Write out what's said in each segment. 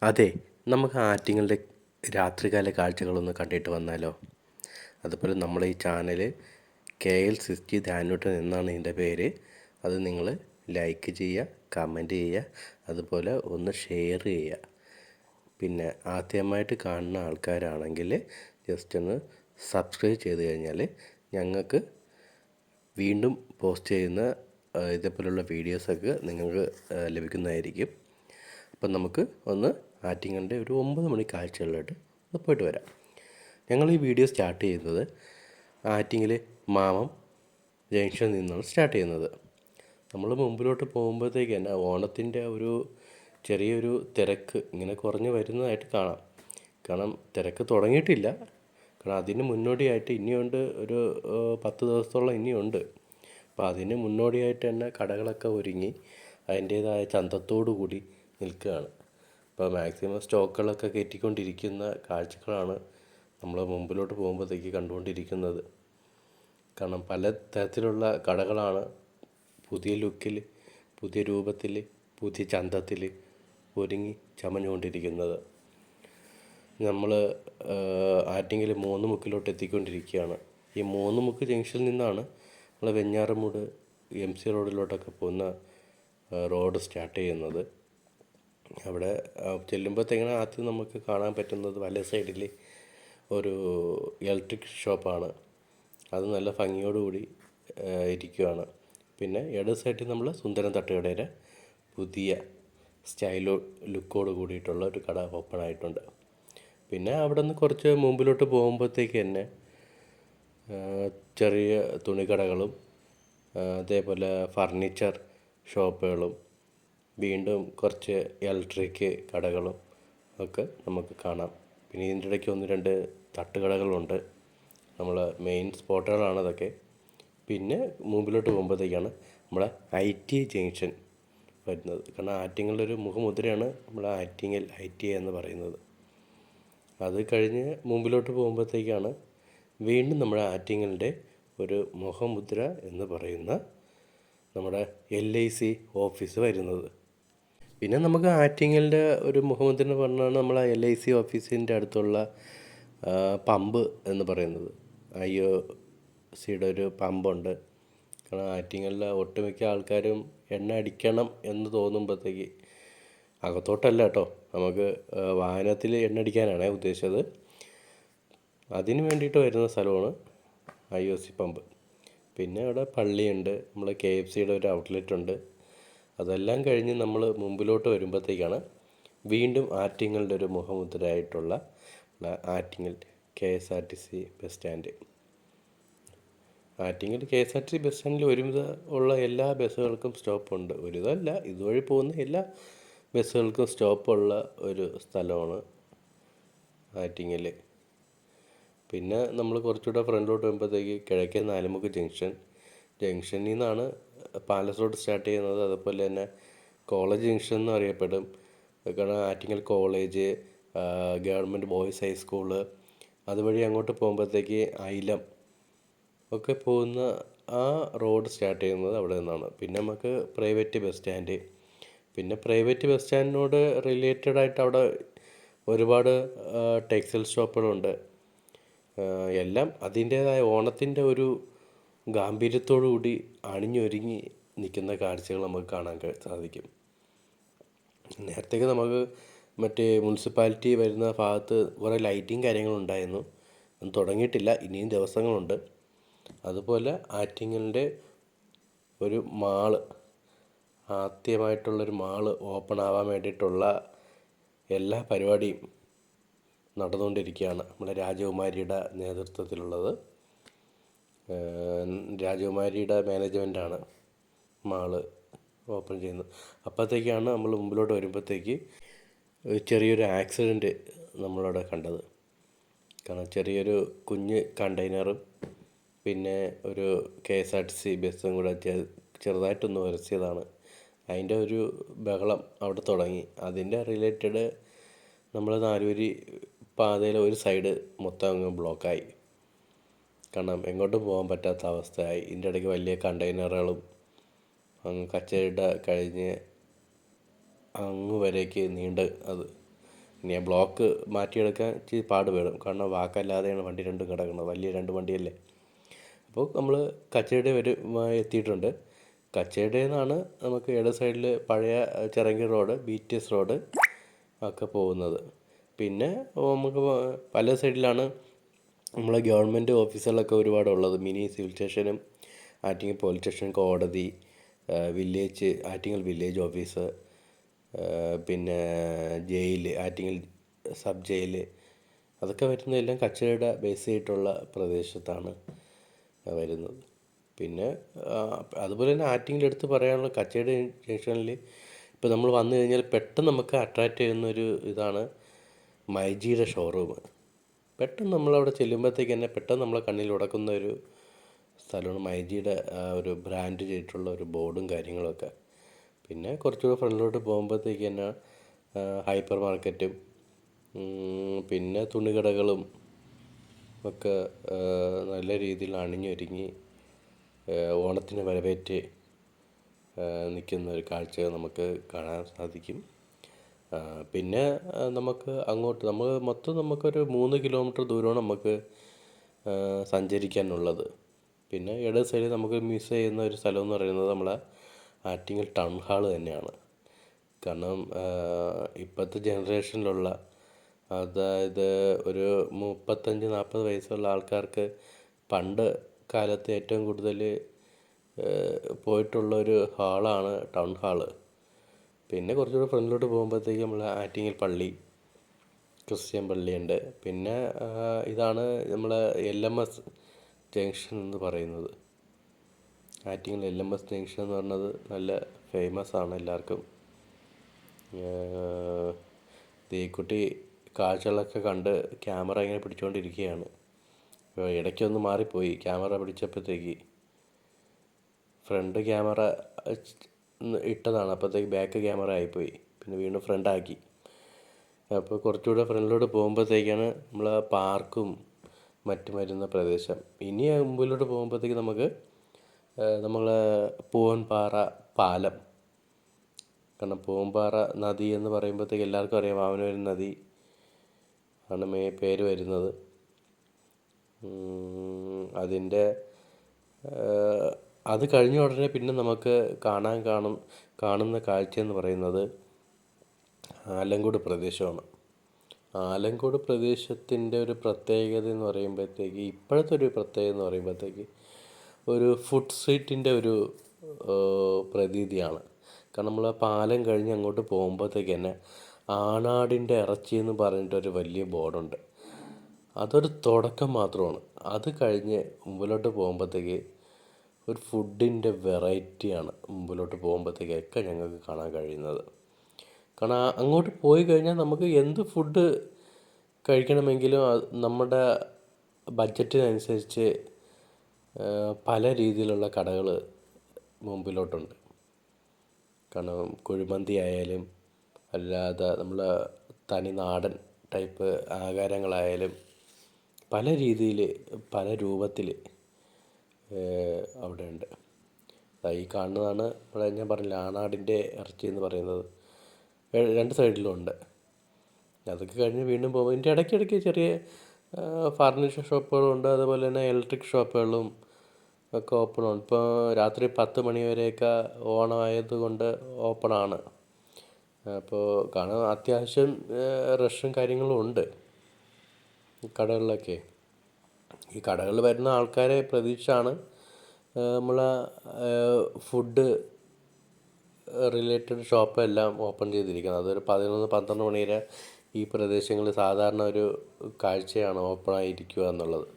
അതെ, നമുക്ക് ആറ്റിങ്ങലിൻ്റെ രാത്രികാല കാഴ്ചകളൊന്ന് കണ്ടിട്ട് വന്നാലോ? അതുപോലെ നമ്മളെ ഈ ചാനൽ KL60 ധാന്യൂട്ടൻ എന്നാണ് ഇതിൻ്റെ പേര്. അത് നിങ്ങൾ ലൈക്ക് ചെയ്യുക, കമൻറ്റ് ചെയ്യുക, അതുപോലെ ഒന്ന് ഷെയർ ചെയ്യുക. പിന്നെ ആദ്യമായിട്ട് കാണുന്ന ആൾക്കാരാണെങ്കിൽ ജസ്റ്റ് ഒന്ന് സബ്സ്ക്രൈബ് ചെയ്ത് കഴിഞ്ഞാൽ ഞങ്ങൾക്ക് വീണ്ടും പോസ്റ്റ് ചെയ്യുന്ന ഇതേപോലുള്ള വീഡിയോസൊക്കെ നിങ്ങൾക്ക് ലഭിക്കുന്നതായിരിക്കും. അപ്പം നമുക്ക് ഒന്ന് ആറ്റിങ്ങലിൻ്റെ ഒരു 9 മണി കാഴ്ചകളിലോട്ട് ഒന്ന് പോയിട്ട് വരാം. ഞങ്ങൾ ഈ വീഡിയോ സ്റ്റാർട്ട് ചെയ്യുന്നത് ആറ്റിങ്ങൽ മാമം ജംഗ്ഷനിൽ നിന്നാണ് സ്റ്റാർട്ട് ചെയ്യുന്നത്. നമ്മൾ മുമ്പിലോട്ട് പോകുമ്പോഴത്തേക്ക് തന്നെ ഓണത്തിൻ്റെ ഒരു ചെറിയൊരു തിരക്ക് ഇങ്ങനെ കുറഞ്ഞ് വരുന്നതായിട്ട് കാണാം. കാരണം തിരക്ക് തുടങ്ങിയിട്ടില്ല. കാരണം അതിന് മുന്നോടിയായിട്ട് ഇനിയുണ്ട് ഒരു 10 ദിവസത്തോളം ഇനിയുണ്ട്. അപ്പോൾ അതിന് മുന്നോടിയായിട്ട് തന്നെ കടകളൊക്കെ ഒരുങ്ങി അതിൻ്റേതായ ചന്തത്തോടു കൂടി നിൽക്കുകയാണ്. അപ്പോൾ മാക്സിമം സ്റ്റോക്കുകളൊക്കെ കയറ്റിക്കൊണ്ടിരിക്കുന്ന കാഴ്ചകളാണ് നമ്മൾ മുമ്പിലോട്ട് പോകുമ്പോഴത്തേക്ക് കണ്ടുകൊണ്ടിരിക്കുന്നത്. കാരണം പല തരത്തിലുള്ള കടകളാണ് പുതിയ ലുക്കിൽ, പുതിയ രൂപത്തിൽ, പുതിയ ചന്തത്തിൽ ഒരുങ്ങി ചമഞ്ഞുകൊണ്ടിരിക്കുന്നത്. നമ്മൾ ആറ്റിങ്ങൽ 3 മുക്കിലോട്ട് എത്തിക്കൊണ്ടിരിക്കുകയാണ്. ഈ 3 മുക്ക് ജംഗ്ഷനിൽ നിന്നാണ് നമ്മൾ വെഞ്ഞാറമൂട് MC റോഡിലോട്ടൊക്കെ പോകുന്ന റോഡ് സ്റ്റാർട്ട് ചെയ്യുന്നത്. അവിടെ ചെല്ലുമ്പോഴത്തേക്കാണ് ആദ്യം നമുക്ക് കാണാൻ പറ്റുന്നത് വല സൈഡിൽ ഒരു ഇലക്ട്രിക് ഷോപ്പാണ്. അത് നല്ല ഭംഗിയോടുകൂടി ഇരിക്കുകയാണ്. പിന്നെ ഇടത് സൈഡിൽ നമ്മൾ സുന്ദരൻ തട്ടുകടയുടെ പുതിയ സ്റ്റൈലോ ലുക്കോട് കൂടിയിട്ടുള്ള ഒരു കട ഓപ്പൺ ആയിട്ടുണ്ട്. പിന്നെ അവിടെ നിന്ന് കുറച്ച് മുമ്പിലോട്ട് പോകുമ്പോഴത്തേക്ക് തന്നെ ചെറിയ തുണിക്കടകളും അതേപോലെ ഫർണിച്ചർ ഷോപ്പുകളും വീണ്ടും കുറച്ച് ഇലക്ട്രിക് കടകളും ഒക്കെ നമുക്ക് കാണാം. പിന്നെ ഇതിൻ്റെ ഇടയ്ക്ക് 1-2 തട്ടുകടകളുണ്ട്. നമ്മൾ മെയിൻ സ്പോട്ടുകളാണ് അതൊക്കെ. പിന്നെ മുമ്പിലോട്ട് പോകുമ്പോഴത്തേക്കാണ് നമ്മളെ IT ജംഗ്ഷൻ വരുന്നത്. കാരണം ആറ്റിങ്ങലിൻ്റെ ഒരു മുഖമുദ്രയാണ് നമ്മൾ ആറ്റിങ്ങൽ ITA എന്ന് പറയുന്നത്. അത് കഴിഞ്ഞ് മുമ്പിലോട്ട് പോകുമ്പോഴത്തേക്കാണ് വീണ്ടും നമ്മുടെ ആറ്റിങ്ങലിൻ്റെ ഒരു മുഖമുദ്ര എന്ന് പറയുന്ന നമ്മുടെ LIC ഓഫീസ് വരുന്നത്. പിന്നെ നമുക്ക് ആറ്റിങ്ങലിൻ്റെ ഒരു മുഖമുദ്ര എന്ന് പറഞ്ഞാൽ നമ്മളെ LIC ഓഫീസിൻ്റെ അടുത്തുള്ള പമ്പ് എന്ന് പറയുന്നത്. IOCയുടെ ഒരു പമ്പുണ്ട്. കാരണം ആറ്റിങ്ങലിലെ ഒട്ടുമിക്ക ആൾക്കാരും എണ്ണ അടിക്കണം എന്ന് തോന്നുമ്പോഴത്തേക്ക്, അകത്തോട്ടല്ല കേട്ടോ, നമുക്ക് വാഹനത്തിൽ എണ്ണ അടിക്കാനാണ് ഉദ്ദേശിച്ചത്. അതിന് വേണ്ടിയിട്ട് വരുന്ന സ്ഥലമാണ് IOC പമ്പ്. പിന്നെ അവിടെ പള്ളിയുണ്ട്, നമ്മൾ KFCയുടെ ഒരു ഔട്ട്ലെറ്റ് ഉണ്ട്. അതെല്ലാം കഴിഞ്ഞ് നമ്മൾ മുമ്പിലോട്ട് വരുമ്പോഴത്തേക്കാണ് വീണ്ടും ആറ്റിങ്ങലിൻ്റെ ഒരു മുഖമുദ്രയായിട്ടുള്ള Attingal KSRTC bus stand. Attingal KSRTC bus സ്റ്റാൻഡിൽ ഒരുവിധ ഉള്ള എല്ലാ ബസ്സുകൾക്കും സ്റ്റോപ്പുണ്ട്. ഒരുവിധമല്ല, ഇതുവഴി പോകുന്ന എല്ലാ ബസ്സുകൾക്കും സ്റ്റോപ്പുള്ള ഒരു സ്ഥലമാണ് ആറ്റിങ്ങൽ. പിന്നെ നമ്മൾ കുറച്ചുകൂടെ ഫ്രണ്ടിലോട്ട് വരുമ്പോഴത്തേക്ക് കിഴക്കേ നാലുമുക്ക് ജംഗ്ഷനിൽ നിന്നാണ് പാലസ് റോഡ് സ്റ്റാർട്ട് ചെയ്യുന്നത്. അതുപോലെ തന്നെ കോളേജ് ജംഗ്ഷൻ എന്നും അറിയപ്പെടും. കാരണം Attingal college, government boys high school, അതുവഴി അങ്ങോട്ട് പോകുമ്പോഴത്തേക്ക് ഐലം ഒക്കെ പോകുന്ന ആ റോഡ് സ്റ്റാർട്ട് ചെയ്യുന്നത് അവിടെ നിന്നാണ്. പിന്നെ നമുക്ക് പ്രൈവറ്റ് ബസ് സ്റ്റാൻഡ്, പിന്നെ പ്രൈവറ്റ് ബസ് സ്റ്റാൻഡിനോട് റിലേറ്റഡ് ആയിട്ട് അവിടെ ഒരുപാട് ടെക്സ്റ്റൈൽ ഷോപ്പുകളുണ്ട്. എല്ലാം അതിൻ്റേതായ ഓണത്തിൻ്റെ ഒരു ഗാംഭീര്യത്തോടു കൂടി അണിഞ്ഞൊരുങ്ങി നിൽക്കുന്ന കാഴ്ചകൾ നമുക്ക് കാണാൻ സാധിക്കും. നേരത്തേക്ക് നമുക്ക് മറ്റേ മുനിസിപ്പാലിറ്റി വരുന്ന ഭാഗത്ത് കുറേ ലൈറ്റിങ് കാര്യങ്ങളുണ്ടായിരുന്നു. ഒന്നും തുടങ്ങിയിട്ടില്ല, ഇനിയും ദിവസങ്ങളുണ്ട്. അതുപോലെ ആറ്റിങ്ങലിൻ്റെ ഒരു മാള്, ആദ്യമായിട്ടുള്ളൊരു മാള് ഓപ്പൺ ആവാൻ വേണ്ടിയിട്ടുള്ള എല്ലാ പരിപാടിയും നടന്നുകൊണ്ടിരിക്കുകയാണ്. നമ്മുടെ രാജകുമാരിയുടെ നേതൃത്വത്തിലുള്ളത്. രാജകുമാരിയുടെ മാനേജ്മെൻറ്റാണ് മാള് ഓപ്പൺ ചെയ്യുന്നത്. അപ്പോഴത്തേക്കാണ് നമ്മൾ മുമ്പിലോട്ട് വരുമ്പോഴത്തേക്ക് ചെറിയൊരു ആക്സിഡൻറ്റ് നമ്മളവിടെ കണ്ടത്. കാരണം ചെറിയൊരു കുഞ്ഞ് കണ്ടെയ്നറും പിന്നെ ഒരു KSRTC ബസ്സും കൂടെ ചെറുതായിട്ടൊന്ന് ഉരസിയതാണ്. അതിൻ്റെ ഒരു ബഹളം അവിടെ തുടങ്ങി. അതിൻ്റെ റിലേറ്റഡ് നമ്മൾ നാലുവരി പാതയിലെ ഒരു സൈഡ് മൊത്തം അങ്ങ് ബ്ലോക്കായി. കാരണം എങ്ങോട്ടും പോകാൻ പറ്റാത്ത അവസ്ഥയായി. ഇതിൻ്റെ ഇടയ്ക്ക് വലിയ കണ്ടെയ്നറുകളും അങ്ങ് കച്ചേരിയുടെ കഴിഞ്ഞ് അങ്ങ് വരേക്ക് നീണ്ട് അത് ഇനി ആ ബ്ലോക്ക് മാറ്റിയെടുക്കാൻ ഇച്ചിരി പാട് വേണം, കാരണം വാക്കല്ലാതെയാണ് വണ്ടി രണ്ടും കിടക്കുന്നത്, വലിയ രണ്ട് വണ്ടിയല്ലേ. അപ്പോൾ നമ്മൾ കച്ചേരി വരെ എത്തിയിട്ടുണ്ട്. കച്ചേരിയിൽ നിന്നാണ് നമുക്ക് ഇട സൈഡിൽ പഴയ ചിറങ്കി റോഡ്, BTS റോഡ് ഒക്കെ പോകുന്നത്. പിന്നെ നമുക്ക് പല സൈഡിലാണ് നമ്മളെ ഗവൺമെൻറ് ഓഫീസുകളൊക്കെ ഒരുപാടുള്ളത്. മിനി സിവിൽ സ്റ്റേഷനും, ആറ്റിങ്ങൽ പോലീസ് സ്റ്റേഷൻ, കോടതി, ആറ്റിങ്ങൽ വില്ലേജ് ഓഫീസ്, പിന്നെ ജയിൽ, ആറ്റിങ്ങൽ സബ് ജയിൽ, അതൊക്കെ വരുന്നതെല്ലാം കച്ചേരിയുടെ ബേസ് ചെയ്തിട്ടുള്ള പ്രദേശത്താണ് വരുന്നത്. പിന്നെ അതുപോലെ തന്നെ ആറ്റിങ്ങൽ എടുത്ത് പറയാനുള്ള കച്ചേരി ജംഗ്ഷനിൽ ഇപ്പോൾ നമ്മൾ വന്നു കഴിഞ്ഞാൽ പെട്ടെന്ന് നമുക്ക് അട്രാക്റ്റ് ചെയ്യുന്നൊരു ഇതാണ് മൈജിയുടെ ഷോറൂം. പെട്ടെന്ന് നമ്മളവിടെ ചെല്ലുമ്പോഴത്തേക്ക് തന്നെ പെട്ടെന്ന് നമ്മളെ കണ്ണിൽ ഉടക്കുന്ന ഒരു സ്ഥലമാണ് മൈജിയുടെ ഒരു ബ്രാൻഡ് ചെയ്തിട്ടുള്ള ഒരു ബോർഡും കാര്യങ്ങളൊക്കെ. പിന്നെ കുറച്ചുകൂടെ ഫ്രണ്ടിലോട്ട് പോകുമ്പോഴത്തേക്ക് തന്നെ ഹൈപ്പർ മാർക്കറ്റും പിന്നെ തുണികടകളും ഒക്കെ നല്ല രീതിയിൽ അണിഞ്ഞൊരുങ്ങി ഓണത്തിന് വരവേറ്റ് നിൽക്കുന്ന ഒരു കാഴ്ച നമുക്ക് കാണാൻ സാധിക്കും. പിന്നെ നമുക്ക് അങ്ങോട്ട് നമുക്കൊരു 3 കിലോമീറ്റർ ദൂരമാണ് നമുക്ക് സഞ്ചരിക്കാനുള്ളത്. പിന്നെ ഇടത് സൈഡിൽ നമുക്ക് മിസ് ചെയ്യുന്ന ഒരു സ്ഥലം എന്ന് പറയുന്നത് നമ്മളെ ആറ്റിങ്ങൽ ടൗൺ ഹാൾ തന്നെയാണ്. കാരണം ഇപ്പോഴത്തെ ജനറേഷനിലുള്ള, അതായത് ഒരു 35-40 വയസ്സുള്ള ആൾക്കാർക്ക് പണ്ട് കാലത്ത് ഏറ്റവും കൂടുതൽ പോയിട്ടുള്ളൊരു ഹാളാണ് ടൗൺ ഹാള്. പിന്നെ കുറച്ചുകൂടെ ഫ്രണ്ടിലോട്ട് പോകുമ്പോഴത്തേക്ക് നമ്മൾ ആറ്റിങ്ങൽ പള്ളി, ക്രിസ്ത്യൻ പള്ളിയുണ്ട്. പിന്നെ ഇതാണ് നമ്മളെ LMS ജംഗ്ഷൻ എന്ന് പറയുന്നത്. ആറ്റിങ്ങൽ LMS ജംഗ്ഷൻ എന്ന് പറയുന്നത് നല്ല ഫേമസ് ആണ് എല്ലാവർക്കും. ദേക്കുട്ടി കാഴ്ചകളൊക്കെ കണ്ട് ക്യാമറ ഇങ്ങനെ പിടിച്ചുകൊണ്ടിരിക്കുകയാണ്. ഇടയ്ക്കൊന്ന് മാറിപ്പോയി ക്യാമറ പിടിച്ചപ്പോഴത്തേക്ക്. ഫ്രണ്ട് ക്യാമറ ഇട്ടതാണ്, അപ്പോഴത്തേക്ക് ബാക്ക് ക്യാമറ ആയിപ്പോയി. പിന്നെ വീണ്ടും ഫ്രണ്ടാക്കി. അപ്പോൾ കുറച്ചുകൂടെ ഫ്രണ്ടിലോട്ട് പോകുമ്പോഴത്തേക്കാണ് നമ്മൾ പാർക്കും മറ്റും വരുന്ന പ്രദേശം. ഇനി മുമ്പിലോട്ട് പോകുമ്പോഴത്തേക്ക് നമുക്ക് നമ്മൾ പൂവൻപാറ പാലം, കാരണം പൂവൻപാറ നദി എന്ന് പറയുമ്പോഴത്തേക്ക് എല്ലാവർക്കും അറിയാം, വാമനപുരം നദി ആണ് പേര് വരുന്നത്. അതിൻ്റെ അത് കഴിഞ്ഞ ഉടനെ പിന്നെ നമുക്ക് കാണുന്ന കാഴ്ച എന്ന് പറയുന്നത് ആലങ്കോട് പ്രദേശമാണ്. ആലങ്കോട് പ്രദേശത്തിൻ്റെ ഒരു പ്രത്യേകത എന്ന് പറയുമ്പോഴത്തേക്ക്, ഇപ്പോഴത്തെ ഒരു പ്രത്യേകത എന്ന് പറയുമ്പോഴത്തേക്ക് ഒരു ഫുഡ് സ്ട്രീറ്റിൻ്റെ ഒരു പ്രതീതിയാണ്. കാരണം നമ്മൾ ആ പാലം കഴിഞ്ഞ് അങ്ങോട്ട് പോകുമ്പോഴത്തേക്ക് തന്നെ ആണാടിൻ്റെ ഇറച്ചി എന്ന് പറഞ്ഞിട്ടൊരു വലിയ ബോർഡുണ്ട്. അതൊരു തുടക്കം മാത്രമാണ്. അത് കഴിഞ്ഞ് മുമ്പിലോട്ട് പോകുമ്പോഴത്തേക്ക് ഒരു ഫുഡിൻ്റെ വെറൈറ്റിയാണ് മുമ്പിലോട്ട് പോകുമ്പോഴത്തേക്കൊക്കെ ഞങ്ങൾക്ക് കാണാൻ കഴിയുന്നത്. കാരണം അങ്ങോട്ട് പോയി കഴിഞ്ഞാൽ നമുക്ക് എന്ത് ഫുഡ് കഴിക്കണമെങ്കിലും നമ്മുടെ ബഡ്ജറ്റിനനുസരിച്ച് പല രീതിയിലുള്ള കടകൾ മുമ്പിലോട്ടുണ്ട്. കാരണം കുഴിമന്തി ആയാലും അല്ലാതെ നമ്മൾ തനി നാടൻ ടൈപ്പ് ആഹാരങ്ങളായാലും പല രീതിയിൽ പല രൂപത്തിൽ അവിടെയുണ്ട്. ഈ കാണുന്നതാണ് ഞാൻ പറഞ്ഞില്ല ആണാടിൻ്റെ ഇറച്ചി എന്ന് പറയുന്നത്. രണ്ട് സൈഡിലും ഉണ്ട്. അതൊക്കെ കഴിഞ്ഞ് വീണ്ടും പോകുമ്പോൾ ഇതിൻ്റെ ഇടയ്ക്കിടയ്ക്ക് ചെറിയ ഫർണിച്ചർ ഷോപ്പുകളുണ്ട്. അതുപോലെ തന്നെ ഇലക്ട്രിക് ഷോപ്പുകളും ഒക്കെ ഓപ്പണാണ്. ഇപ്പോൾ രാത്രി 10 മണി വരെയൊക്കെ ഓണമായതുകൊണ്ട് ഓപ്പണാണ്. അപ്പോൾ കാണാൻ അത്യാവശ്യം റഷും കാര്യങ്ങളും ഉണ്ട് ഈ കടകളിലൊക്കെ. ഈ കടകളിൽ വരുന്ന ആൾക്കാരെ പ്രതീക്ഷിച്ചാണ് നമ്മൾ ഫുഡ് റിലേറ്റഡ് ഷോപ്പ് എല്ലാം ഓപ്പൺ ചെയ്തിരിക്കുന്നത്. അതൊരു 11-12 മണി വരെ ഈ പ്രദേശങ്ങളിൽ സാധാരണ ഒരു കാഴ്ചയാണ് ഓപ്പണായിരിക്കുക എന്നുള്ളത്.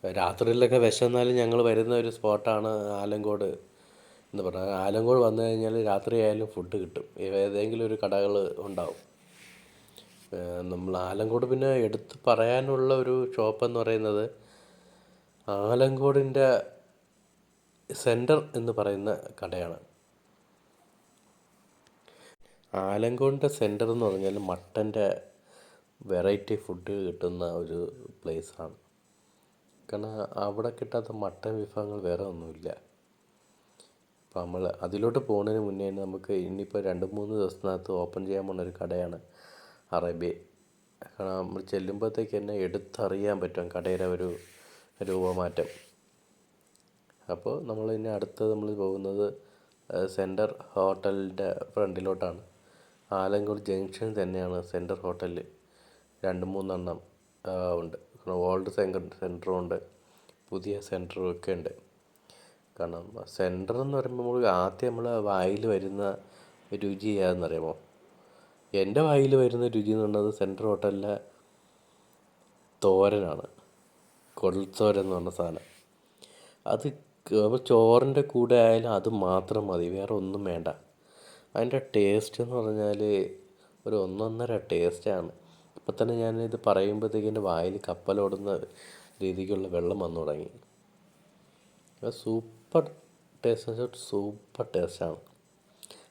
രാത്രിയിലൊക്കെ വിശന്നാലും ഞങ്ങൾ വരുന്ന ഒരു സ്പോട്ടാണ് ആലങ്കോട് എന്ന് പറഞ്ഞാൽ. ആലങ്കോട് വന്നു കഴിഞ്ഞാൽ രാത്രി ആയാലും ഫുഡ് കിട്ടും, ഏതെങ്കിലും ഒരു കടകൾ ഉണ്ടാവും. നമ്മൾ ആലങ്കോട് പിന്നെ എടുത്ത് പറയാനുള്ള ഒരു ഷോപ്പ് എന്ന് പറയുന്നത് ആലങ്കോടിൻ്റെ സെൻറ്റർ എന്ന് പറയുന്ന കടയാണ്. ആലങ്കോടിൻ്റെ സെൻറ്റർ എന്ന് പറഞ്ഞാൽ മട്ടൻ്റെ വെറൈറ്റി ഫുഡ് കിട്ടുന്ന ഒരു പ്ലേസാണ്. കാരണം അവിടെ കിട്ടാത്ത മട്ടൻ വിഭവങ്ങൾ വേറെ ഒന്നുമില്ല. അപ്പോൾ അതിലോട്ട് പോകുന്നതിന് മുന്നേ നമുക്ക് ഇനിയിപ്പോൾ 2-3 ദിവസത്തിനകത്ത് ഓപ്പൺ ചെയ്യാൻ പോകുന്ന ഒരു കടയാണ് അറേബ്യ. കാരണം നമ്മൾ ചെല്ലുമ്പോഴത്തേക്ക് തന്നെ എടുത്തറിയാൻ പറ്റും കടയുടെ ഒരു രൂപമാറ്റം. അപ്പോൾ നമ്മൾ ഇനി അടുത്തത് നമ്മൾ പോകുന്നത് സെൻറ്റർ ഹോട്ടലിൻ്റെ ഫ്രണ്ടിലോട്ടാണ്. ആലങ്കോട് ജംഗ്ഷൻ തന്നെയാണ് സെൻറ്റർ ഹോട്ടലിൽ. 2-3 ഉണ്ട്. ഓൾഡ് സെൻറ്ററും ഉണ്ട്, പുതിയ സെൻറ്ററും ഒക്കെ ഉണ്ട്. കാരണം സെൻറ്റർ എന്ന് പറയുമ്പോൾ ആദ്യം നമ്മൾ വായിൽ വരുന്ന രുചി ഏതെന്നറിയാമോ? എൻ്റെ വായിൽ വരുന്ന രുചി എന്ന് പറയുന്നത് സെൻറ്റർ ഹോട്ടലിലെ തോരനാണ്. കൊടൽത്തോരൻ എന്ന് പറഞ്ഞ സാധനം. അത് ചോറിൻ്റെ കൂടെ ആയാലും അത് മാത്രം മതി, വേറെ ഒന്നും വേണ്ട. അതിൻ്റെ ടേസ്റ്റ് എന്ന് പറഞ്ഞാൽ ഒരു ഒന്നൊന്നര ടേസ്റ്റാണ്. ഇപ്പം തന്നെ ഞാനിത് പറയുമ്പോഴത്തേക്ക് എൻ്റെ വായിൽ കപ്പലോടുന്ന രീതിക്കുള്ള വെള്ളം വന്നു തുടങ്ങി. സൂപ്പർ ടേസ്റ്റ് എന്ന് വെച്ചാൽ സൂപ്പർ ടേസ്റ്റാണ്.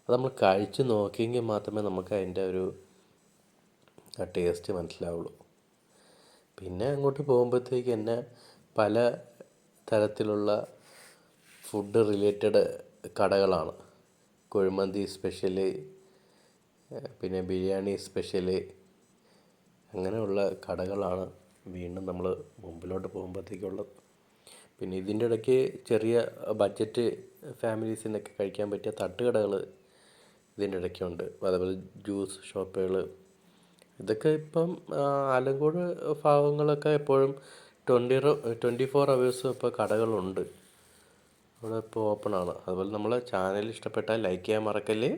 അത് നമ്മൾ കഴിച്ച് നോക്കിയെങ്കിൽ മാത്രമേ നമുക്ക് അതിൻ്റെ ഒരു ടേസ്റ്റ് മനസ്സിലാവുള്ളൂ. പിന്നെ അങ്ങോട്ട് പോകുമ്പോഴത്തേക്ക് തന്നെ പല തരത്തിലുള്ള ഫുഡ് റിലേറ്റഡ് കടകളാണ്. കുഴിമന്തി സ്പെഷ്യല്, പിന്നെ ബിരിയാണി സ്പെഷ്യല്, അങ്ങനെയുള്ള കടകളാണ് വീണ്ടും നമ്മൾ മുമ്പിലോട്ട് പോകുമ്പോഴത്തേക്കുള്ളത്. പിന്നെ ഇതിൻ്റെ ഇടയ്ക്ക് ചെറിയ ബഡ്ജറ്റ് ഫാമിലീസിനൊക്കെ കഴിക്കാൻ പറ്റിയ തട്ടുകടകൾ ഇതിൻ്റെ ഇടയ്ക്കുണ്ട്. അതേപോലെ ജ്യൂസ് ഷോപ്പുകൾ. ഇതൊക്കെ ഇപ്പം ആലങ്കോട് ഭാഗങ്ങളൊക്കെ എപ്പോഴും 24 hours ഇപ്പോൾ കടകളുണ്ട്. അവിടെ ഇപ്പോൾ ഓപ്പണാണ്. അതുപോലെ നമ്മളെ ചാനൽ ഇഷ്ടപ്പെട്ടാൽ ലൈക്ക് ചെയ്യാൻ മറക്കല്ലേ.